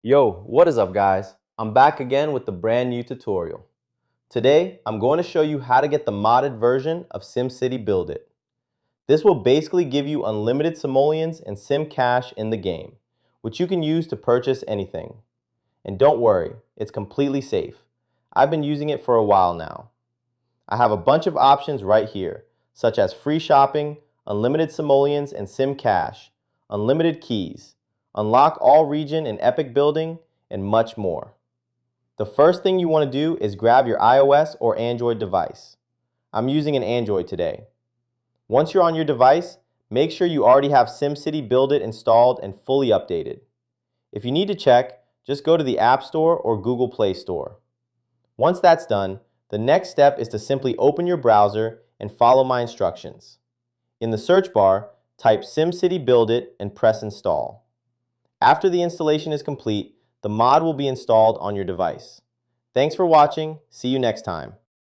Yo, what is up guys? I'm back again with the brand new tutorial. Today, I'm going to show you how to get the modded version of SimCity BuildIt. This will basically give you unlimited simoleons and SimCash in the game, which you can use to purchase anything. And don't worry, it's completely safe. I've been using it for a while now. I have a bunch of options right here, such as free shopping, unlimited simoleons and SimCash, unlimited keys, unlock all region and epic building, and much more. The first thing you want to do is grab your iOS or Android device. I'm using an Android today. Once you're on your device, make sure you already have SimCity BuildIt installed and fully updated. If you need to check, just go to the App Store or Google Play Store. Once that's done, the next step is to simply open your browser and follow my instructions. In the search bar, type SimCity BuildIt and press install. After the installation is complete, the mod will be installed on your device. Thanks for watching. See you next time.